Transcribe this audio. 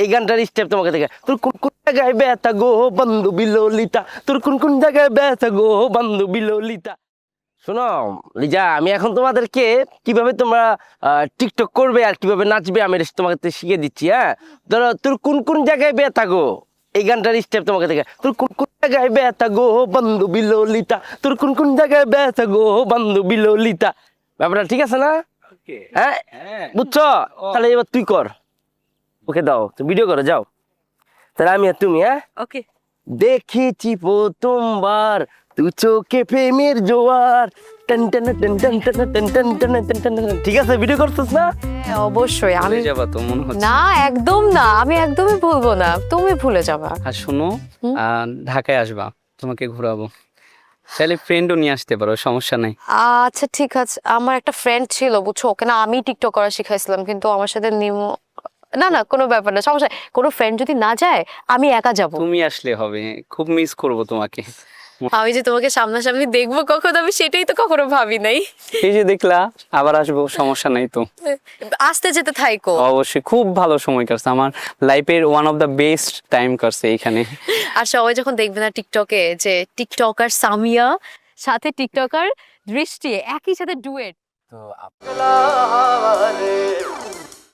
এই গানটার স্টেপ তোমাকে দেখে, তোর কোন কোন জায়গায় ব্যথা গো বন্ধু বিলোলিতা, তোর কোন কোন জায়গায় ব্যথা গো বন্ধু বিলোলিতা। শোনো লিজা, আমি এখন তোমাদেরকে কিভাবে তোমরা টিকটক করবে আর কিভাবে নাচবে আমি তোমাকে শিখিয়ে দিচ্ছি। হ্যাঁ, ধরো তোর কোন কোন জায়গায় ব্যথা গো, এই গানটার স্টেপ তোমাকে দেখে, তোর কোন কোন জায়গায় ব্যথা গো বন্ধু বিলোলিতা, তোর কোন কোন জায়গায় ব্যথা গো বন্ধু বিলোলিতা। ব্যাপারটা ঠিক আছে না? হ্যাঁ, বুঝছো? তাহলে এবার তুই কর, ওকে দাও, তুমি ভিডিও করো, যাও। তাহলে আমি আর তুমি, হ্যাঁ ওকে। দেখেছি প্রথমবার তুই চোখে প্রেমের জোয়ার, ten ten ten ten ten ten ten ten ten ten ten. ঠিক আছে, ভিডিও করছিস না? হ্যাঁ, অবশ্যই। আমি ভুলে যাবা তো মনে হচ্ছে। না, একদম না, আমি একদমই ভুলবো না, তুমি ভুলে যাবা। আর শোনো, ঢাকায় আসবা, তোমাকে ঘোরাবো। চাইলে ফ্রেন্ডও নিয়ে আসতে পারো, সমস্যা নাই। আচ্ছা ঠিক আছে, আমার একটা ফ্রেন্ড ছিল বুঝছো, ওকে না আমি টিকটক করা শিখাইছিলাম, কিন্তু আমার সাথে নিমো না। না কোনো ব্যাপার না, সমস্যা নেই। কোনো ফ্রেন্ড যদি না যায় আমি একা যাব। তুমি আসলে হবে, খুব মিস করব তোমাকে। আমি যে তোমাকে সামনাসামনি দেখবো কখন, আমি সেটাই তো কখনো ভাবি নাই। এই যে দেখলা, আবার আসবো, সমস্যা নাই তো। আসতে যেতে থাইকো। অবশ্যই, খুব ভালো সময় কাটছে আমার লাইফের, one of the best time কাটছে এইখানে। আর সবাই যখন দেখবে না টিকটকে যে টিকটকার সামিয়া সাথে টিকটকার দৃষ্টি একই সাথে ডুয়েট। তো